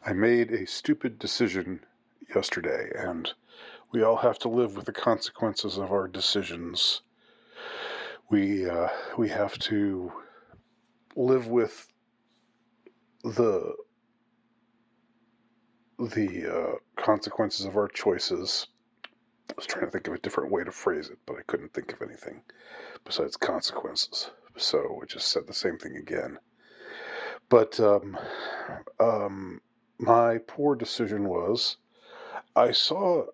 I made a stupid decision yesterday, and we all have to live with the consequences of our decisions. We uh, we have to live with the consequences of our choices. I was trying to think of a different way to phrase it, but I couldn't think of anything besides consequences. So I just said the same thing again. But um, my poor decision was I saw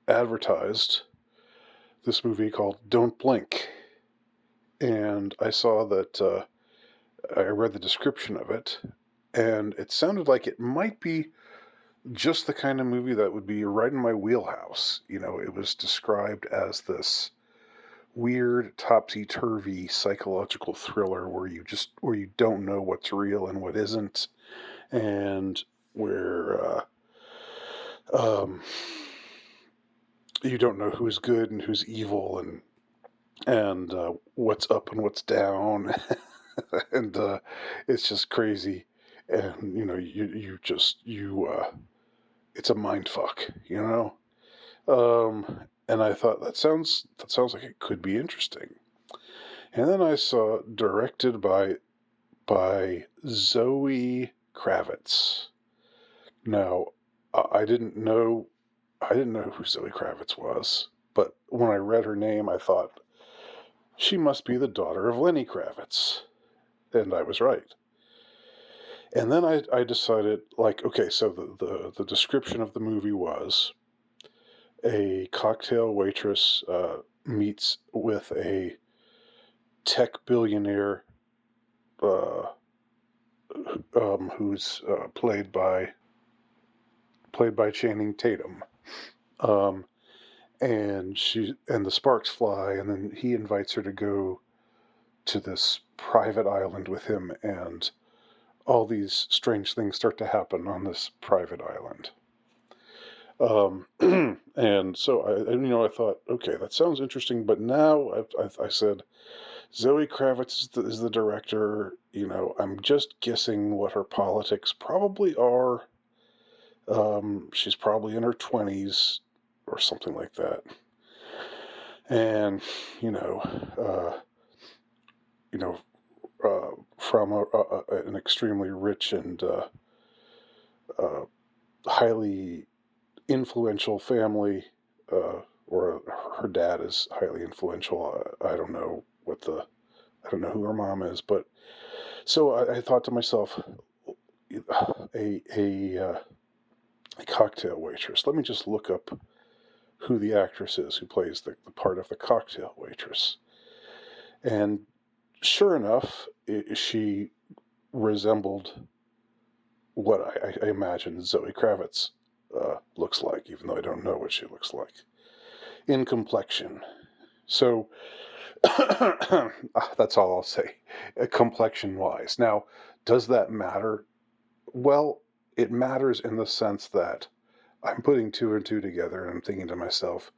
advertised this movie called Don't Blink. And I saw that I read the description of it, and it sounded like it might be just the kind of movie that would be right in my wheelhouse. It was described as this weird, topsy-turvy psychological thriller where you don't know what's real and what isn't, and where um, you don't know who's good and who's evil, and what's up and what's down. And it's just crazy. And it's a mind fuck. And I thought that sounds like it could be interesting. And then I saw directed by Zoe Kravitz. Now, I didn't know who Zoe Kravitz was, but when I read her name, I thought she must be the daughter of Lenny Kravitz. And I was right. And then I decided, like, okay, so the description of the movie was a cocktail waitress meets with a tech billionaire uh, who's played by Channing Tatum. Um, and the sparks fly, and then he invites her to go to this private island with him, and all these strange things start to happen on this private island. And so I thought, okay, that sounds interesting. But now I said, Zoe Kravitz is the director. I'm just guessing what her politics probably are. She's probably in her 20s or something like that. And you know, uh, you know, from an extremely rich and uh, highly influential family, or her dad is highly influential. I don't know who her mom is, but so I thought to myself, a cocktail waitress. Let me just look up who the actress is who plays the part of the cocktail waitress. And sure enough, she resembled what I imagine Zoe Kravitz looks like, even though I don't know what she looks like in complexion. So that's all I'll say, complexion wise. Now, does that matter? Well, it matters in the sense that I'm putting two and two together and I'm thinking to myself,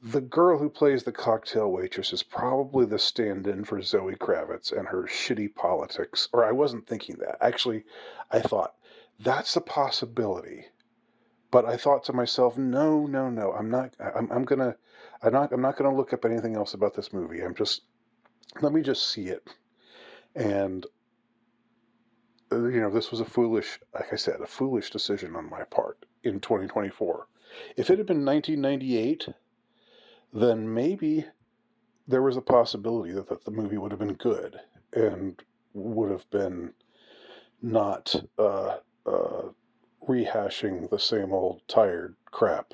the girl who plays the cocktail waitress is probably the stand in for Zoe Kravitz and her shitty politics. Or I wasn't thinking that. Actually, I thought that's a possibility. But I thought to myself, no, no, no. I'm not gonna look up anything else about this movie. Let me just see it. And this was like I said, a foolish decision on my part in 2024. If it had been 1998, then maybe there was a possibility that the movie would have been good and would have been not rehashing the same old tired crap,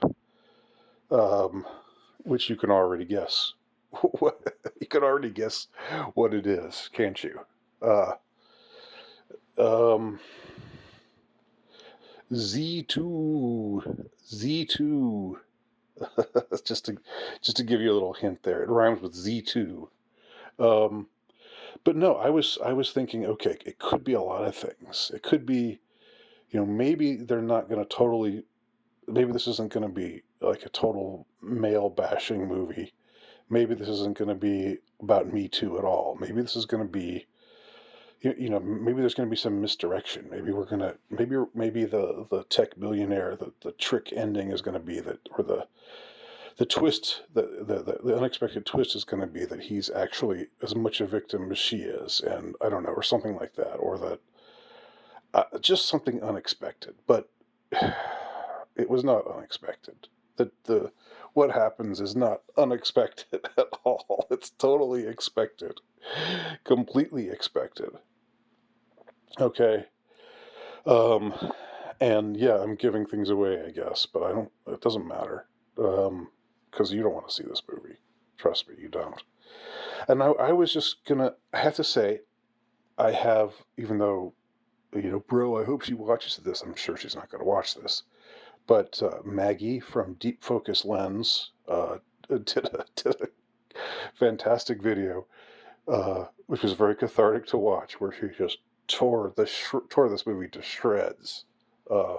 um, which you can already guess. You can already guess what it is, can't you? Uh, um, Z2. just to just to give you a little hint there, it rhymes with Z2. Um, but no, I was thinking, okay, it could be a lot of things. It could be, maybe they're not going to totally. Maybe this isn't going to be like a total male bashing movie. Maybe this isn't going to be about Me Too at all. Maybe this is going to be maybe there's going to be some misdirection. Maybe the tech billionaire, the trick ending is going to be that, or the twist, the unexpected twist is going to be that he's actually as much a victim as she is, and I don't know, or something like that, or that just something unexpected. But it was not unexpected. The what happens is not unexpected at all. It's totally expected, completely expected. Okay. Um, and yeah, I'm giving things away, I guess, but I don't. It doesn't matter, because you don't want to see this movie. Trust me, you don't. And I was just gonna. I have to say, I have, even though, bro, I hope she watches this. I'm sure she's not gonna watch this. But Maggie from Deep Focus Lens did a fantastic video, which was very cathartic to watch, where she just tore this movie to shreds. Uh,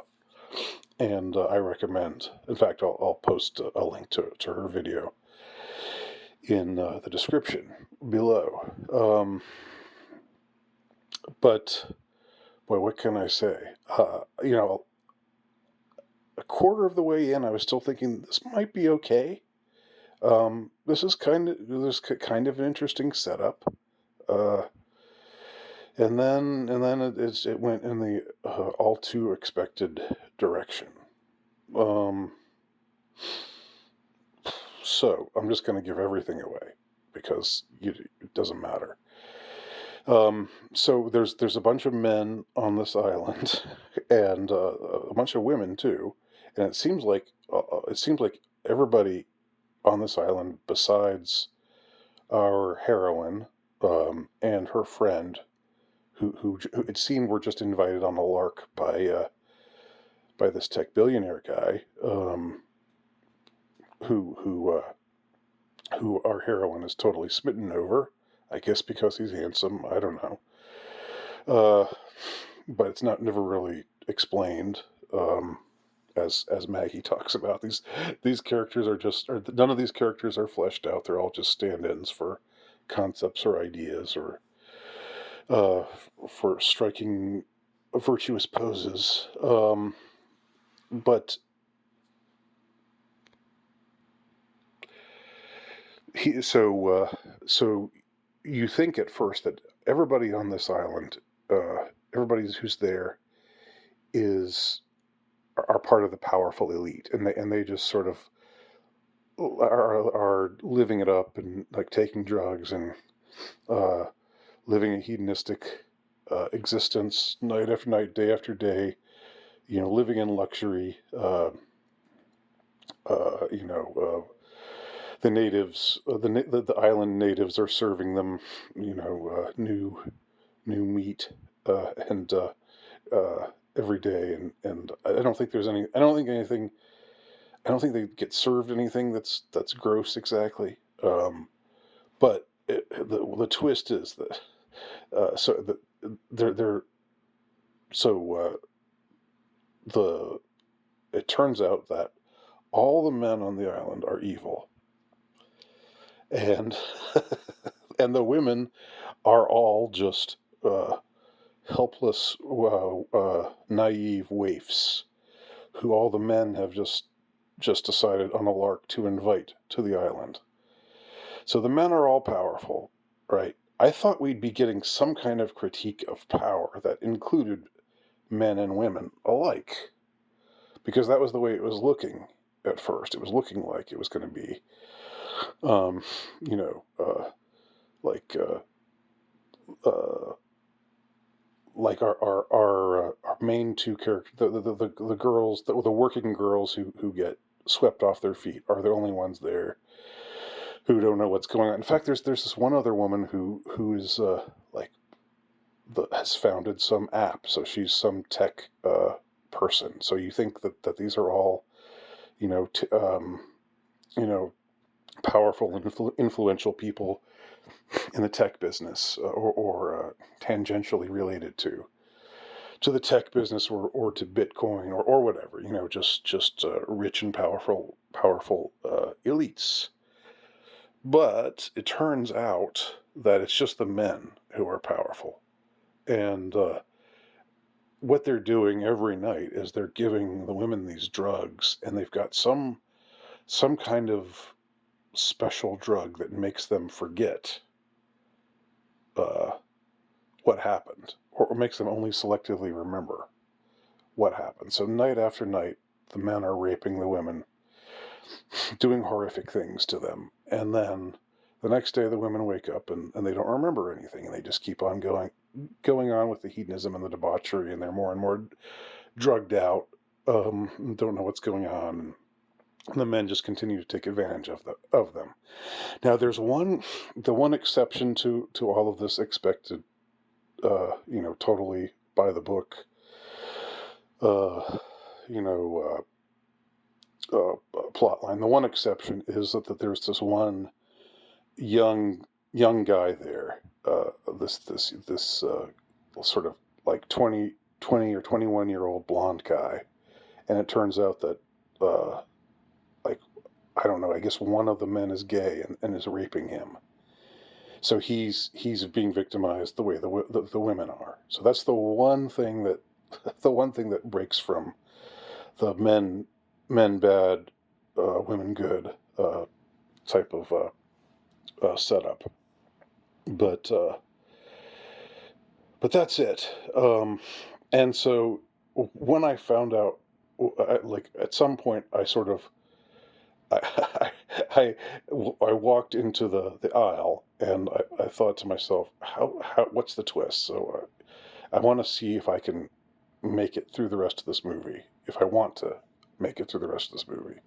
and I recommend. In fact, I'll post a link to her video in the description below. But boy, what can I say? A quarter of the way in, I was still thinking this might be okay. This is kind of an interesting setup. Uh, and then it went in the all too expected direction. Um, so I'm just going to give everything away because it doesn't matter. So there's a bunch of men on this island, and a bunch of women too, and it seems like everybody on this island besides our heroine, and her friend, who it seemed were just invited on a lark by this tech billionaire guy, who our heroine is totally smitten over. I guess because he's handsome. I don't know. But it's never really explained. As Maggie talks about, these characters none of these characters are fleshed out. They're all just stand-ins for concepts or ideas, or for striking virtuous poses. But so you think at first that everybody on this island, everybody who's there, are part of the powerful elite, and they just sort of are living it up, and like taking drugs, and living a hedonistic existence night after night, day after day, living in luxury. The natives, the island natives, are serving them, new meat, and every day, and I don't think there's any. I don't think they get served anything that's gross exactly. But the twist is that they're so the it turns out that all the men on the island are evil, and and the women are all just helpless, naive waifs who all the men have just decided on a lark to invite to the island. So the men are all powerful, right? I thought we'd be getting some kind of critique of power that included men and women alike, because that was the way it was looking at first. It was looking like it was going to be, um, you know, like uh, like our main two characters, the girls, the working girls who get swept off their feet, are the only ones there who don't know what's going on. In fact, there's this one other woman who is like has founded some app, so she's some tech person. So you think that these are all, you know, you know, powerful, influential people in the tech business, or tangentially related to the tech business, or to Bitcoin, or whatever, just rich and powerful elites. But it turns out that it's just the men who are powerful. And what they're doing every night is they're giving the women these drugs, and they've got some kind of special drug that makes them forget uh, what happened, or makes them only selectively remember what happened. So night after night, the men are raping the women, doing horrific things to them, and then the next day the women wake up and they don't remember anything, and they just keep on going on with the hedonism and the debauchery, and they're more and more drugged out, don't know what's going on, and the men just continue to take advantage of them. Now, the one exception to all of this expected, totally by the book, uh, you know, plot line. The one exception is that there's this one young young guy there, this sort of like 20 or 21-year-old blonde guy, and it turns out that like I don't know, I guess one of the men is gay and is raping him. So he's being victimized the way the women are. So that's the one thing that the one thing that breaks from the men bad, women good type of setup. But but that's it. And so when I found out, like at some point, I sort of I, I, I walked into the aisle and I thought to myself, how what's the twist? So I want to see if I can make it through the rest of this movie. If I want to make it through the rest of this movie,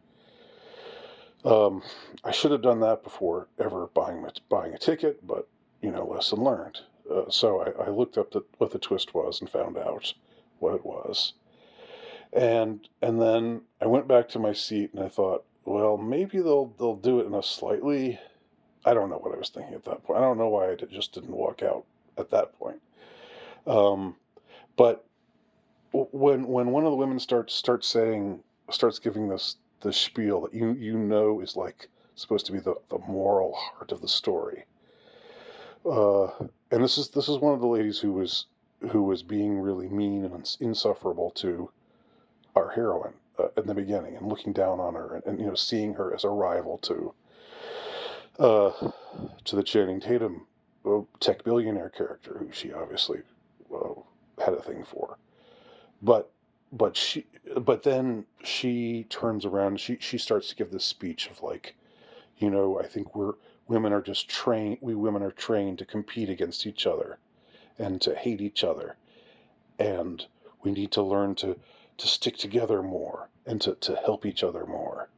I should have done that before ever buying a ticket, but lesson learned. So I looked up what the twist was and found out what it was, and then I went back to my seat and I thought, well, maybe they'll do it in a slightly. I don't know what I was thinking at that point. I don't know why I just didn't walk out at that point. Um, but when one of the women starts giving this spiel that is like supposed to be the moral heart of the story, uh, and this is one of the ladies who was being really mean and insufferable to our heroine in the beginning, and looking down on her, and seeing her as a rival uh, to the Channing Tatum tech billionaire character, who she obviously uh, had a thing for. But but she but then she turns around. She starts to give this speech of like, I think we women are trained to compete against each other and to hate each other, and we need to learn to stick together more and to help each other more.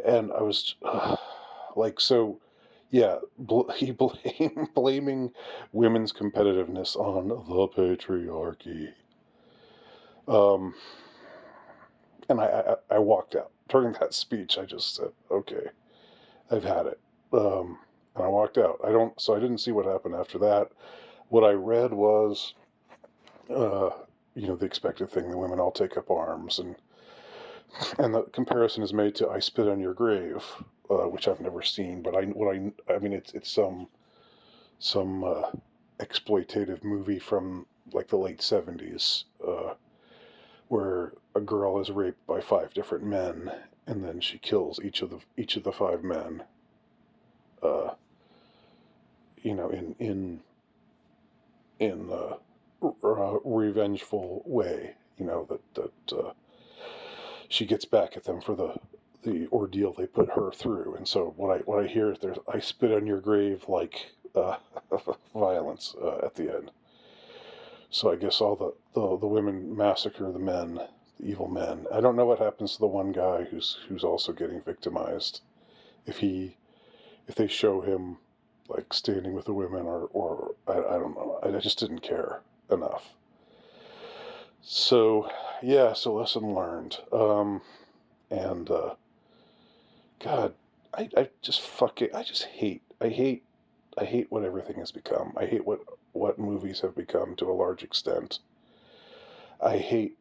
And I was like, so yeah, blaming women's competitiveness on the patriarchy. Um, and I walked out during that speech. I just said, okay, I've had it. And I walked out. So I didn't see what happened after that. What I read was, uh, the expected thing: the women all take up arms, and the comparison is made to "I Spit on Your Grave," which I've never seen, but I mean, it's some exploitative movie from like the late '70s, where a girl is raped by 5 different men, and then she kills each of the 5 men, uh, in a revengeful way. That she gets back at them for the ordeal they put her through. And so what I hear is there's "I spit on your grave" like violence at the end. So I guess all the women massacre the men, the evil men. I don't know what happens to the one guy who's also getting victimized. If he if they show him like standing with the women, or I don't know. I just didn't care enough. So yeah, so lesson learned. And God, I just I just I hate what everything has become. I hate what movies have become to a large extent. I hate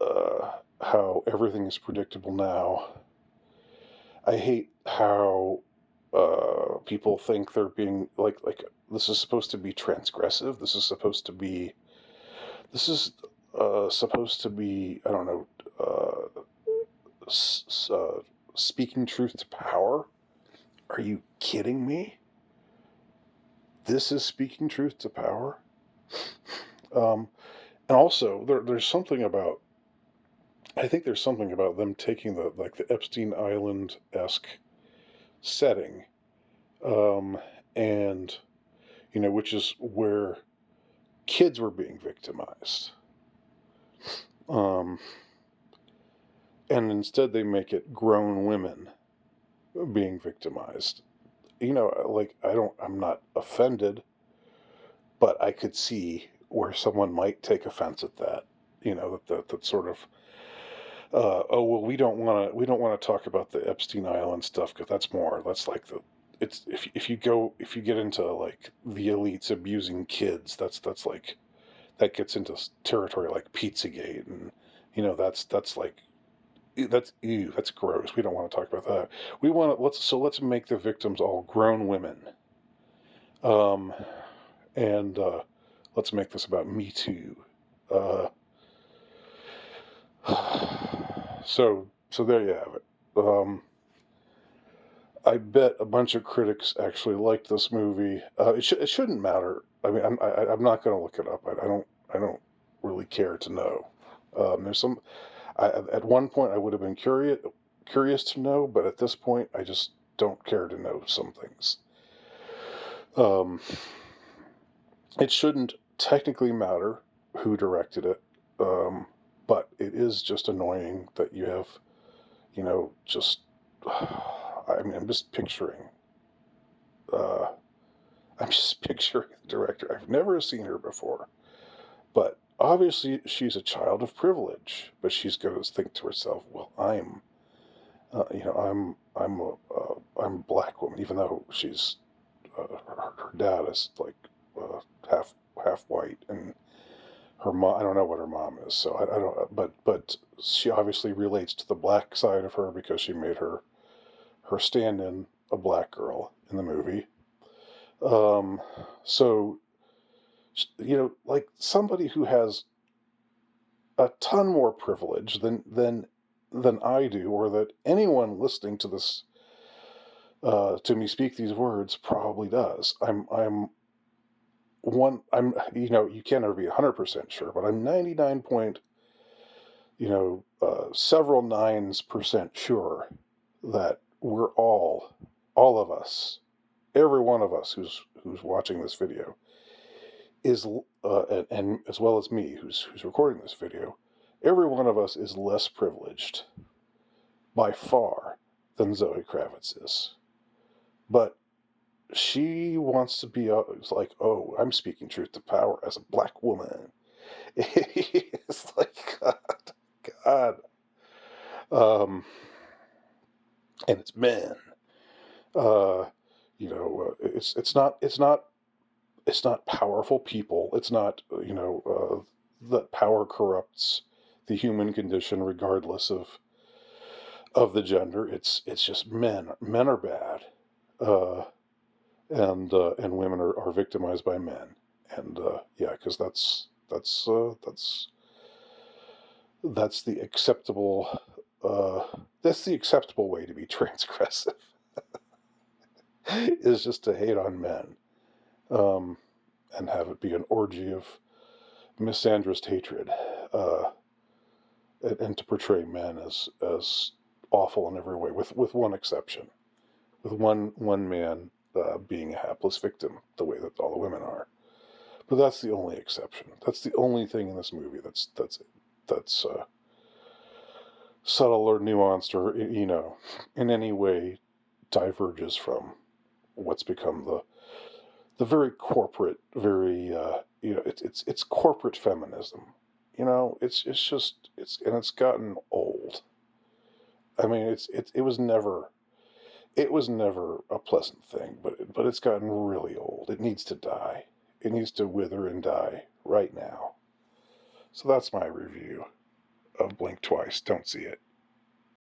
how everything is predictable now. I hate how people think they're being like this is supposed to be transgressive. This is supposed to be, I don't know, s- uh, speaking truth to power. Are you kidding me? This is speaking truth to power. Um, and also, there's something about. I think there's something about them taking the Epstein Island esque setting, um, and which is where kids were being victimized. Um, and instead they make it grown women being victimized. Like I'm not offended, but I could see where someone might take offense at that. That sort of oh well, we don't want to talk about the Epstein Island stuff because that's like it's if you get into like the elites abusing kids, that's like that gets into territory like Pizzagate, and that's like that's ew, that's gross. We don't want to talk about that. We want to let's make the victims all grown women. Um, and let's make this about Me Too. Uh, so there you have it. I bet a bunch of critics actually liked this movie. It shouldn't matter. I mean, I'm not going to look it up. I don't really care to know. There's some. At one point I would have been curious to know, but at this point I just don't care to know some things. Um, it shouldn't technically matter who directed it, but it is just annoying that you have, just. I mean, Uh, I'm just picturing the director. I've never seen her before, but obviously she's a child of privilege. But she's going to think to herself, "Well, I'm a black woman," even though she's her dad is like uh, half half white, and her mom. I don't know what her mom is, so I don't. But she obviously relates to the black side of her because she made her stand-in a black girl in the movie. Um, so like somebody who has a ton more privilege than I do, or that anyone listening to this to me speak these words probably does. You can't ever be 100% sure, but I'm 99 point, several nines% sure that we're all of us, every one of us who's watching this video is, and as well as me who's recording this video, every one of us is less privileged by far than Zoe Kravitz is. But she wants to be it's like, oh, I'm speaking truth to power as a black woman. It's like, God. And it's men. Uh, it's not powerful people. It's not that power corrupts the human condition regardless of the gender. It's just men. Men are bad. Uh, and women are victimized by men, and yeah, because that's the acceptable uh, that's the acceptable way to be transgressive is just to hate on men, um, and have it be an orgy of misandrist hatred, uh, and to portray men as awful in every way, with one exception, with one man being a hapless victim, the way that all the women are. But that's the only exception. That's the only thing in this movie that's subtle or nuanced or in any way diverges from what's become the very corporate, very it's corporate feminism. It's gotten old. I mean, it was never a pleasant thing, but it's gotten really old. It needs to die. It needs to wither and die right now. So that's my review of Blink Twice. Don't see it.